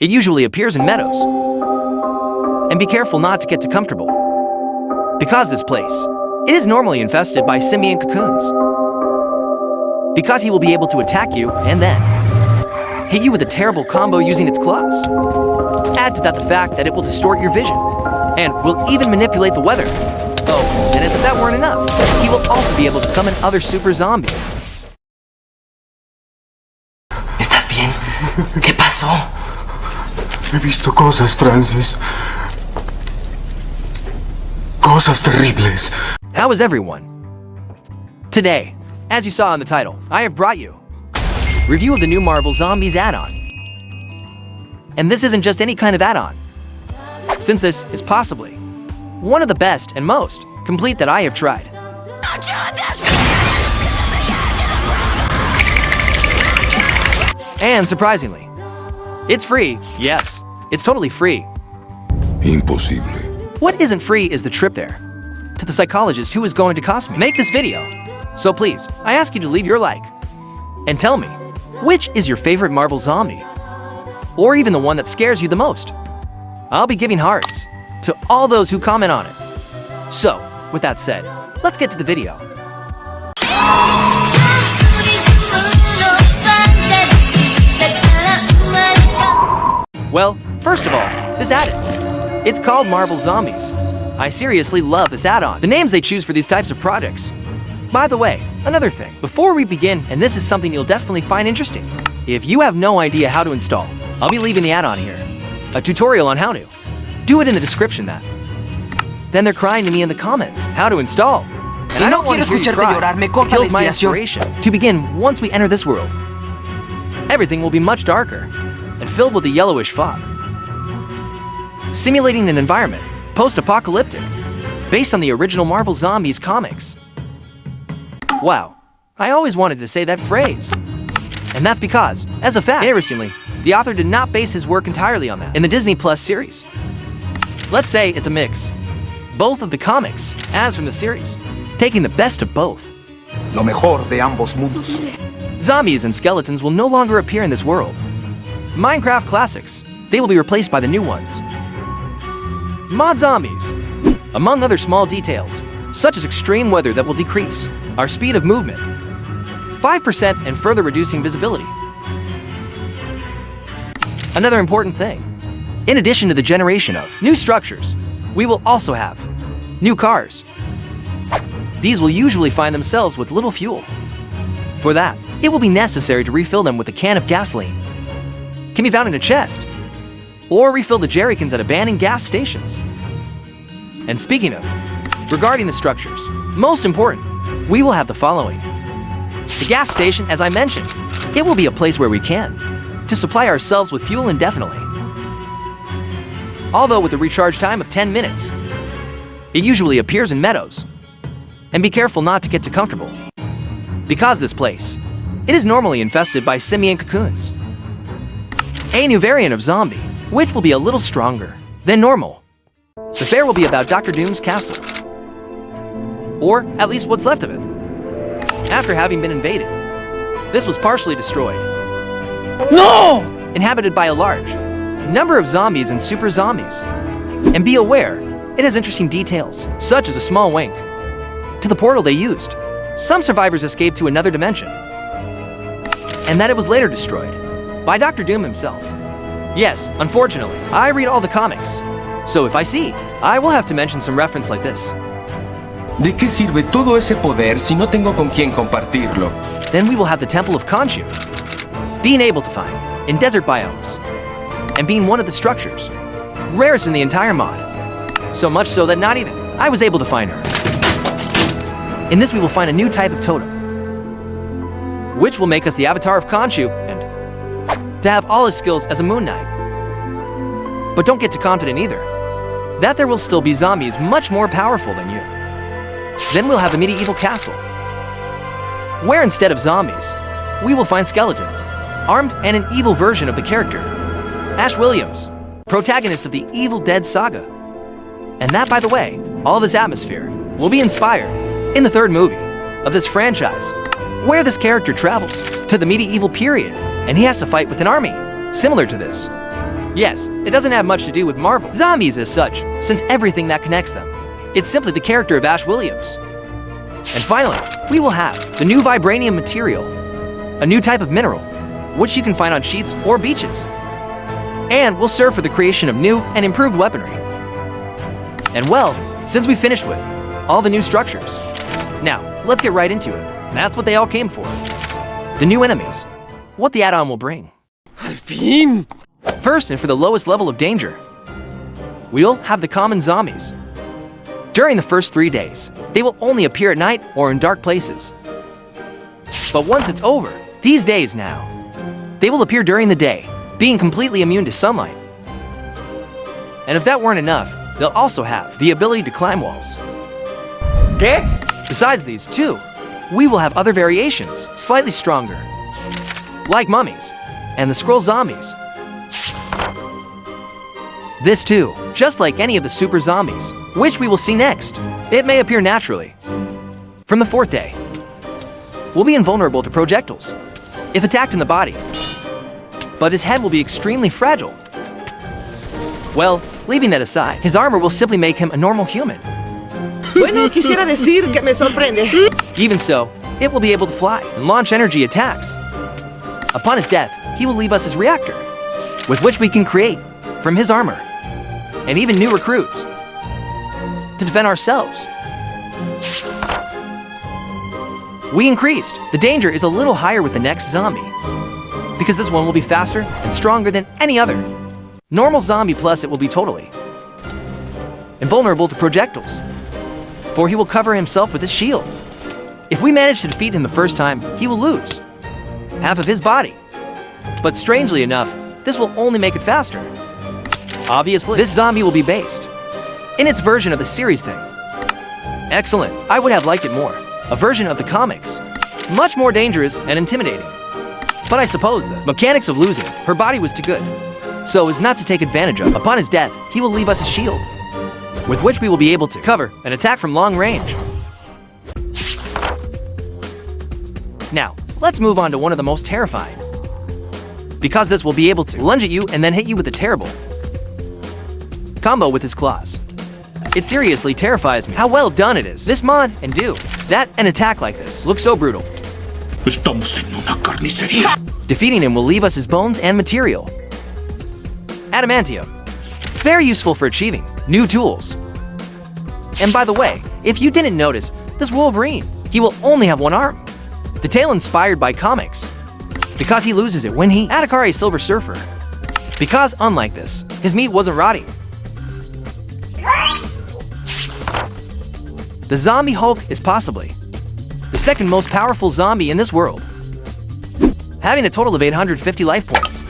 It usually appears in meadows. And be careful not to get too comfortable, because this place, it is normally infested by simian cocoons. Because he will be able to attack you and then hit you with a terrible combo using its claws. Add to that the fact that it will distort your vision and will even manipulate the weather. Oh, and as if that weren't enough, he will also be able to summon other super zombies. ¿Estás bien? ¿Qué pasó? He visto cosas, Francis. Cosas terribles. How is everyone? Today, as you saw in the title, I have brought you review of the new Marvel Zombies add-on. And this isn't just any kind of add-on, since this is possibly one of the best and most complete that I have tried. And surprisingly, it's free. Yes, it's totally free. Imposible. What isn't free is the trip there to the psychologist who is going to cost me make this video. So please, I ask you to leave your like and tell me, which is your favorite Marvel zombie? Or even the one that scares you the most? I'll be giving hearts to all those who comment on it. So, with that said, let's get to the video. Well, first of all, this add-on. It's called Marvel Zombies. I seriously love this add-on. The names they choose for these types of projects. By the way, another thing, before we begin, and this is something you'll definitely find interesting, if you have no idea how to install, I'll be leaving the add-on here. A tutorial on how to. Do it in the description that. Then they're crying to me in the comments, how to install. And I don't want to hear you cry. It kills my inspiration. To begin, once we enter this world, everything will be much darker and filled with a yellowish fog. Simulating an environment, post-apocalyptic, based on the original Marvel Zombies comics. Wow, I always wanted to say that phrase. And that's because, as a fact, interestingly, the author did not base his work entirely on that in the Disney Plus series. Let's say it's a mix. Both of the comics, as from the series, taking the best of both. Lo mejor de ambos mundos. Zombies and skeletons will no longer appear in this world. Minecraft classics, they will be replaced by the new ones. Mod zombies, among other small details, such as extreme weather that will decrease our speed of movement, 5% and further reducing visibility. Another important thing, in addition to the generation of new structures, we will also have new cars. These will usually find themselves with little fuel. For that, it will be necessary to refill them with a can of gasoline. Can be found in a chest, or refill the jerrycans at abandoned gas stations. And speaking of, regarding the structures, most important, we will have the following. The gas station, as I mentioned, it will be a place where we can, to supply ourselves with fuel indefinitely. Although with a recharge time of 10 minutes, it usually appears in meadows. And be careful not to get too comfortable, because this place, it is normally infested by simian cocoons. A new variant of zombie, which will be a little stronger than normal. The fair will be about Dr. Doom's castle, or at least what's left of it. After having been invaded, this was partially destroyed. ¡No! Inhabited by a large number of zombies and super zombies. And be aware, it has interesting details, such as a small wink to the portal they used. Some survivors escaped to another dimension, and that it was later destroyed by Dr. Doom himself. Yes, unfortunately, I read all the comics, so if I see, I will have to mention some reference like this. ¿De qué sirve todo ese poder si no tengo con quién compartirlo? Then we will have the Temple of Khonshu, being able to find in desert biomes, and being one of the structures, rarest in the entire mod. So much so that not even I was able to find her. In this we will find a new type of totem, which will make us the avatar of Khonshu and to have all his skills as a Moon Knight. But don't get too confident either, that there will still be zombies much more powerful than you. Then we'll have the medieval castle, where instead of zombies, we will find skeletons, armed and an evil version of the character, Ash Williams, protagonist of the Evil Dead saga. And that, by the way, all this atmosphere will be inspired in the third movie of this franchise, where this character travels to the medieval period and he has to fight with an army similar to this. Yes, it doesn't have much to do with Marvel zombies as such, since everything that connects them. It's simply the character of Ash Williams. And finally, we will have the new vibranium material, a new type of mineral, which you can find on sheets or beaches, and will serve for the creation of new and improved weaponry. And well, since we finished with all the new structures, now let's get right into it. That's what they all came for. The new enemies, what the add-on will bring. Al fin. First, and for the lowest level of danger, we'll have the common zombies. During the first 3 days, they will only appear at night or in dark places. But once it's over, these days now, they will appear during the day, being completely immune to sunlight. And if that weren't enough, they'll also have the ability to climb walls. ¿Qué? Besides these two, we will have other variations, slightly stronger, like mummies and the scroll zombies. This too, just like any of the super zombies, which we will see next. It may appear naturally. From the 4th day, will be invulnerable to projectiles if attacked in the body, but his head will be extremely fragile. Well, leaving that aside, his armor will simply make him a normal human. Bueno, quisiera decir que me sorprende. Even so, it will be able to fly and launch energy attacks. Upon his death, he will leave us his reactor, with which we can create, from his armor, and even new recruits, to defend ourselves. We increased. The danger is a little higher with the next zombie, because this one will be faster and stronger than any other. Normal zombie plus it will be totally invulnerable to projectiles, for he will cover himself with his shield. If we manage to defeat him the first time, he will lose half of his body. But strangely enough, this will only make it faster. Obviously, this zombie will be based in its version of the series thing. Excellent, I would have liked it more. A version of the comics, much more dangerous and intimidating. But I suppose the mechanics of losing her body was too good, so as not to take advantage of. Upon his death, he will leave us a shield, with which we will be able to cover an attack from long range. Now, let's move on to one of the most terrifying, because this will be able to lunge at you and then hit you with a terrible combo with his claws. It seriously terrifies me how well done it is. This mod and do that and attack like this looks so brutal. Estamos en una carnicería. Defeating him will leave us his bones and material. Adamantium, very useful for achieving new tools. And by the way, if you didn't notice, this Wolverine, he will only have one arm. The tail inspired by comics, because he loses it when he Atakari Silver Surfer. Because unlike this, his meat wasn't rotting. The Zombie Hulk is possibly the second most powerful zombie in this world, having a total of 850 life points.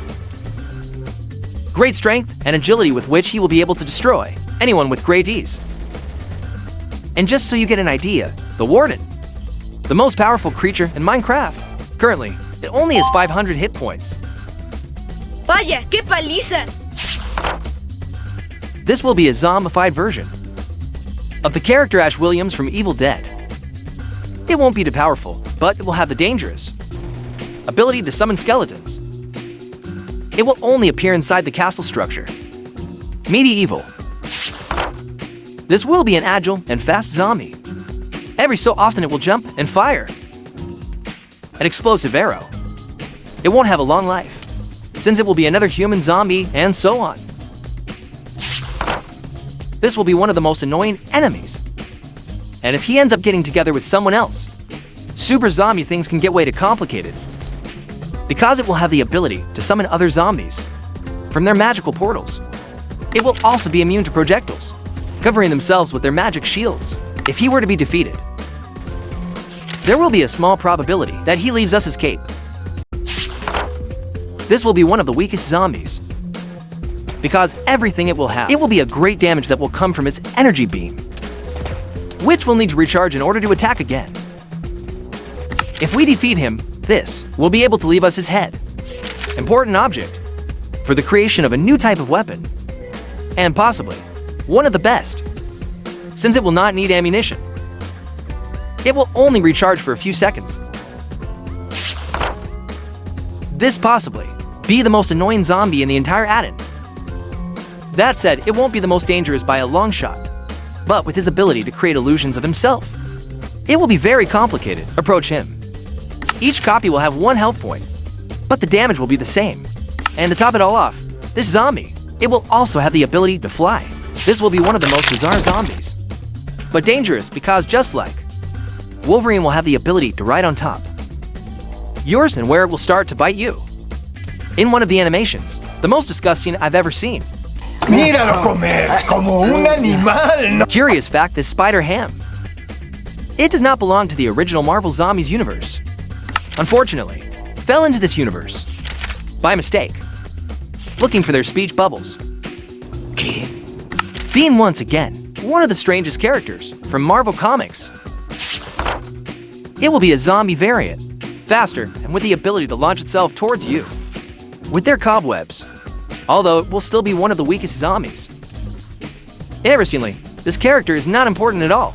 Great strength and agility with which he will be able to destroy anyone with great ease. And just so you get an idea, the Warden, the most powerful creature in Minecraft, currently, it only has 500 hit points. Vaya, qué paliza! This will be a zombified version of the character Ash Williams from Evil Dead. It won't be too powerful, but it will have the dangerous ability to summon skeletons. It will only appear inside the castle structure. Medieval. This will be an agile and fast zombie. Every so often it will jump and fire an explosive arrow. It won't have a long life, since it will be another human zombie and so on. This will be one of the most annoying enemies. And if he ends up getting together with someone else, super zombie things can get way too complicated, because it will have the ability to summon other zombies from their magical portals. It will also be immune to projectiles, covering themselves with their magic shields. If he were to be defeated, there will be a small probability that he leaves us his cape. This will be one of the weakest zombies, because everything it will be a great damage that will come from its energy beam, which will need to recharge in order to attack again. If we defeat him, this will be able to leave us his head. Important object for the creation of a new type of weapon, and possibly one of the best, since it will not need ammunition. It will only recharge for a few seconds. This possibly be the most annoying zombie in the entire add-on. That said, it won't be the most dangerous by a long shot. But with his ability to create illusions of himself, it will be very complicated. Approach him. Each copy will have 1 health point, but the damage will be the same. And to top it all off, this zombie, it will also have the ability to fly. This will be one of the most bizarre zombies, but dangerous because just like Wolverine will have the ability to ride on top yours and where it will start to bite you. In one of the animations, the most disgusting I've ever seen. Míralo comer como un animal. No. Curious fact, this spider ham, it does not belong to the original Marvel Zombies universe. Unfortunately, fell into this universe by mistake, looking for their speech bubbles. Being once again one of the strangest characters from Marvel Comics. It will be a zombie variant, faster and with the ability to launch itself towards you with their cobwebs, although it will still be one of the weakest zombies. Interestingly, this character is not important at all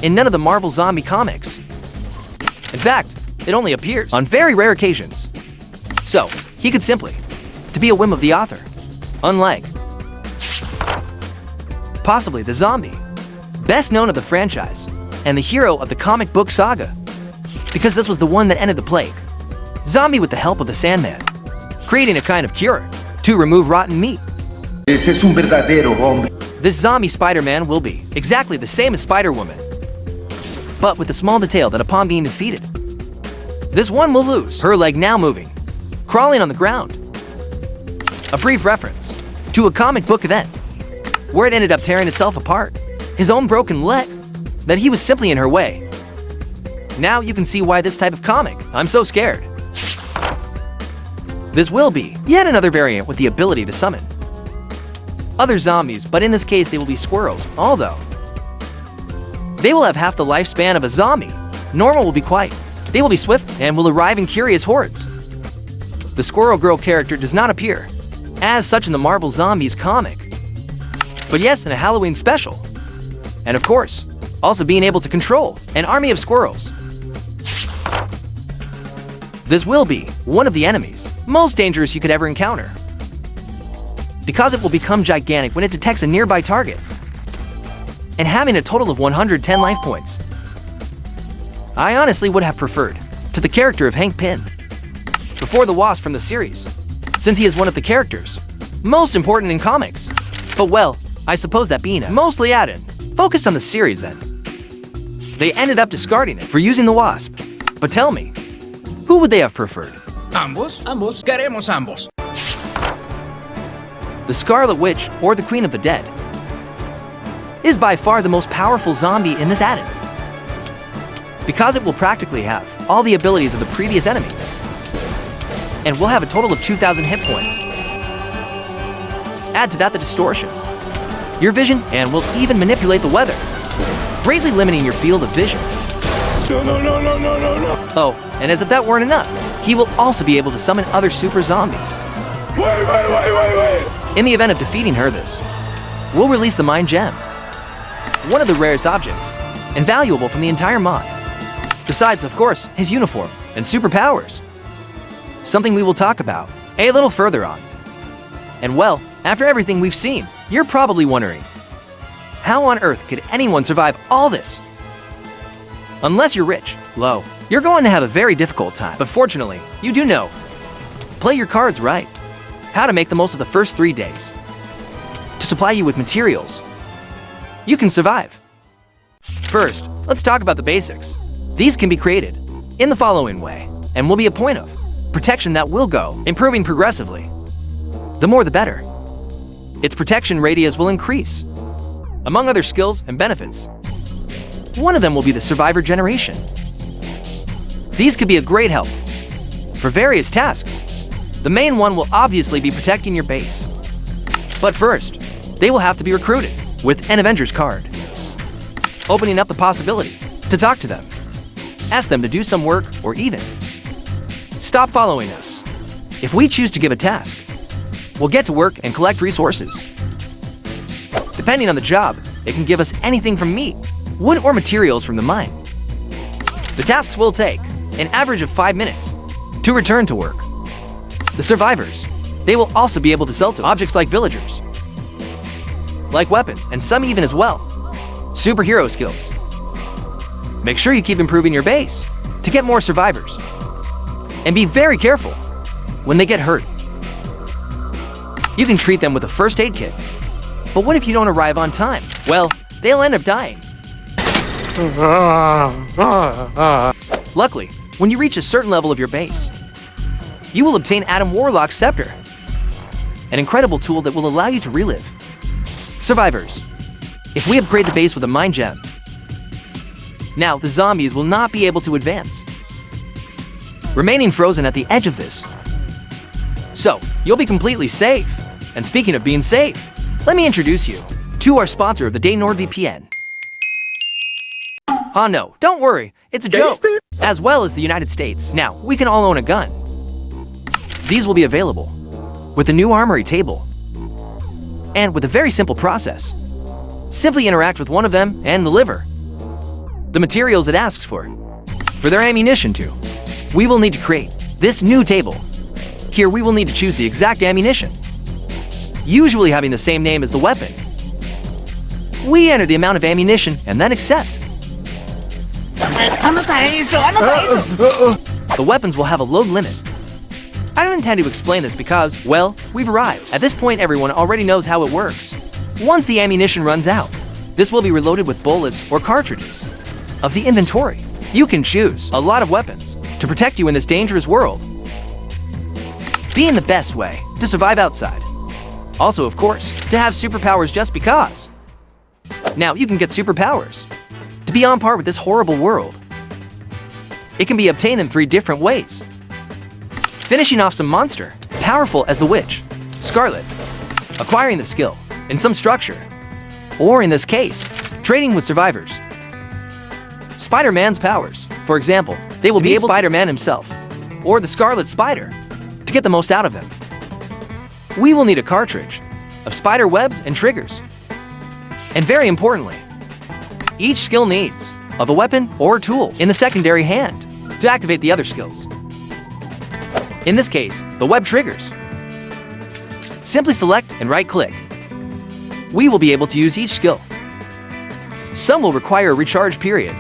in none of the Marvel zombie comics. In fact, it only appears on very rare occasions. So, he could simply to be a whim of the author, unlike possibly the zombie, best known of the franchise, and the hero of the comic book saga, because this was the one that ended the plague. Zombie with the help of the Sandman, creating a kind of cure to remove rotten meat. Ese es un verdadero hombre. This zombie Spider-Man will be exactly the same as Spider-Woman, but with the small detail that upon being defeated, this one will lose her leg, now moving, crawling on the ground. A brief reference to a comic book event where it ended up tearing itself apart, his own broken leg, that he was simply in her way. Now you can see why this type of comic, I'm so scared. This will be yet another variant with the ability to summon other zombies, but in this case they will be squirrels, although they will have half the lifespan of a zombie. Normal will be quiet. They will be swift and will arrive in curious hordes. The Squirrel Girl character does not appear as such in the Marvel Zombies comic, but yes, in a Halloween special. And of course, also being able to control an army of squirrels. This will be one of the enemies most dangerous you could ever encounter, because it will become gigantic when it detects a nearby target, and having a total of 110 life points. I honestly would have preferred to the character of Hank Pym before the Wasp from the series, since he is one of the characters most important in comics. But well, I suppose that being a mostly add-in focused on the series then, they ended up discarding it for using the Wasp. But tell me, who would they have preferred? Ambos. Ambos. Queremos ambos. The Scarlet Witch or the Queen of the Dead is by far the most powerful zombie in this add-in, because it will practically have all the abilities of the previous enemies, and will have a total of 2,000 hit points. Add to that the distortion, your vision, and will even manipulate the weather, greatly limiting your field of vision. Oh, and as if that weren't enough, he will also be able to summon other super zombies. In the event of defeating her, this will release the Mind Gem, one of the rarest objects, and valuable from the entire mod. Besides, of course, his uniform and superpowers, something we will talk about a little further on. And well, after everything we've seen, you're probably wondering, how on earth could anyone survive all this? Unless you're rich, you're going to have a very difficult time. But fortunately, you do know, play your cards right, how to make the most of the first 3 days to supply you with materials you can survive. First, let's talk about the basics. These can be created in the following way, and will be a point of protection that will go improving progressively. The more the better. Its protection radius will increase. Among other skills and benefits, one of them will be the survivor generation. These could be a great help for various tasks. The main one will obviously be protecting your base. But first, they will have to be recruited with an Avengers card, opening up the possibility to talk to them, ask them to do some work, or even stop following us. If we choose to give a task, we'll get to work and collect resources. Depending on the job, it can give us anything from meat, wood, or materials from the mine. The tasks will take an average of 5 minutes to return to work. The survivors, they will also be able to sell to objects like villagers, like weapons, and some even as well. Superhero skills. Make sure you keep improving your base to get more survivors. And be very careful when they get hurt. You can treat them with a first aid kit. But what if you don't arrive on time? Well, they'll end up dying. Luckily, when you reach a certain level of your base, you will obtain Adam Warlock's Scepter, an incredible tool that will allow you to relive. Survivors, if we upgrade the base with a Mind Gem, now the zombies will not be able to advance, remaining frozen at the edge of this. So, you'll be completely safe. And speaking of being safe, let me introduce you to our sponsor of the day, NordVPN. Oh no, don't worry, it's a joke. As well as the United States. Now, we can all own a gun. These will be available with the new armory table. And with a very simple process. Simply interact with one of them and deliver the materials it asks for their ammunition to. We will need to create this new table. Here we will need to choose the exact ammunition, usually having the same name as the weapon. We enter the amount of ammunition and then accept. The weapons will have a load limit. I don't intend to explain this because, well, we've arrived. At this point, everyone already knows how it works. Once the ammunition runs out, this will be reloaded with bullets or cartridges of the inventory. You can choose a lot of weapons to protect you in this dangerous world, being the best way to survive outside. Also, of course, to have superpowers just because. Now, you can get superpowers to be on par with this horrible world. It can be obtained in 3 different ways. Finishing off some monster, powerful as the Witch, Scarlet, acquiring the skill in some structure, or in this case, trading with survivors. Spider-Man's powers, for example, they will be able to Spider-Man himself, or the Scarlet Spider, to get the most out of them. We will need a cartridge of spider webs and triggers. And very importantly, each skill needs of a weapon or tool in the secondary hand to activate the other skills. In this case, the web triggers. Simply select and right-click. We will be able to use each skill. Some will require a recharge period,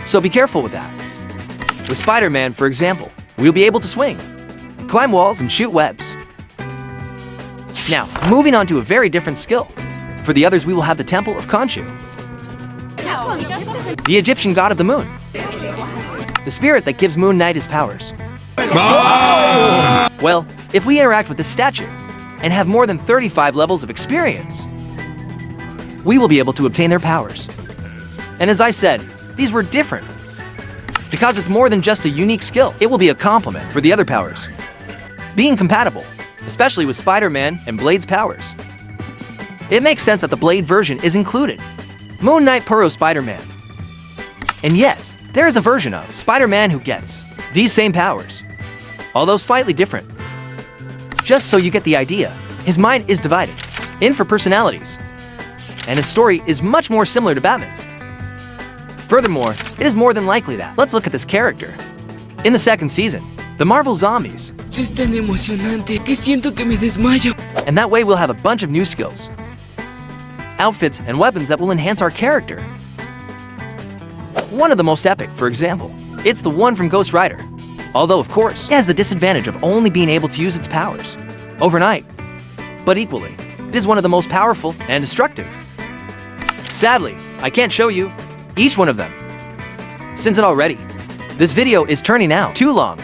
so be careful with that. With Spider-Man, for example, we'll be able to swing, climb walls, and shoot webs. Now, moving on to a very different skill. For the others, we will have the Temple of Khonshu, the Egyptian god of the moon, the spirit that gives Moon Knight his powers. Well, if we interact with this statue and have more than 35 levels of experience, we will be able to obtain their powers. And as I said, these were different. Because it's more than just a unique skill, it will be a complement for the other powers, being compatible, especially with Spider-Man and Blade's powers. It makes sense that the Blade version is included. Moon Knight Puro Spider-Man. And yes, there is a version of Spider-Man who gets these same powers, although slightly different. Just so you get the idea, his mind is divided in for personalities, and his story is much more similar to Batman's. Furthermore, it is more than likely that, let's look at this character. In the 2nd season, the Marvel Zombies. Es tan emocionante que siento que me desmayo. And that way we'll have a bunch of new skills, outfits, and weapons that will enhance our character. One of the most epic, for example, it's the one from Ghost Rider. Although, of course, it has the disadvantage of only being able to use its powers overnight. But equally, it is one of the most powerful and destructive. Sadly, I can't show you each one of them, since it already, this video is turning out too long.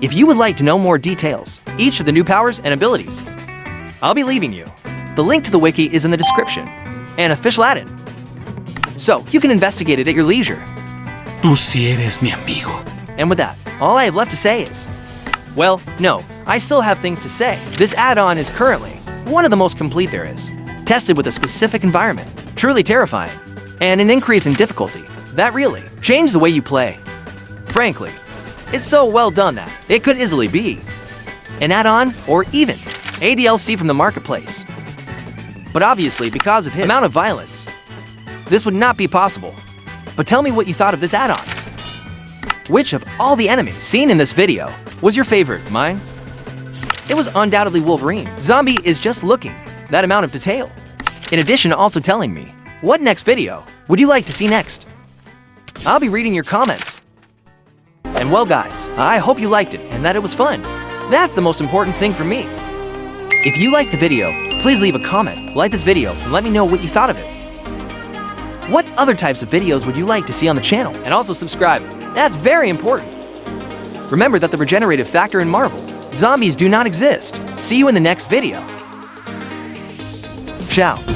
If you would like to know more details, each of the new powers and abilities, I'll be leaving you. The link to the wiki is in the description, and official add-in, so you can investigate it at your leisure. Tú sí eres mi amigo. And with that, all I have left to say is, well, no, I still have things to say. This add-on is currently one of the most complete there is, tested with a specific environment, truly terrifying, and an increase in difficulty that really changed the way you play. Frankly, it's so well done that it could easily be an add-on or even a DLC from the marketplace. But obviously, because of his amount of violence, this would not be possible. But tell me what you thought of this add-on. Which of all the enemies seen in this video was your favorite? Mine? It was undoubtedly Wolverine. Zombie is just looking that amount of detail. In addition to also telling me, what next video would you like to see next? I'll be reading your comments. And well guys, I hope you liked it and that it was fun. That's the most important thing for me. If you liked the video, please leave a comment, like this video, and let me know what you thought of it. What other types of videos would you like to see on the channel? And also subscribe. That's very important. Remember that the regenerative factor in Marvel, zombies do not exist. See you in the next video. Ciao.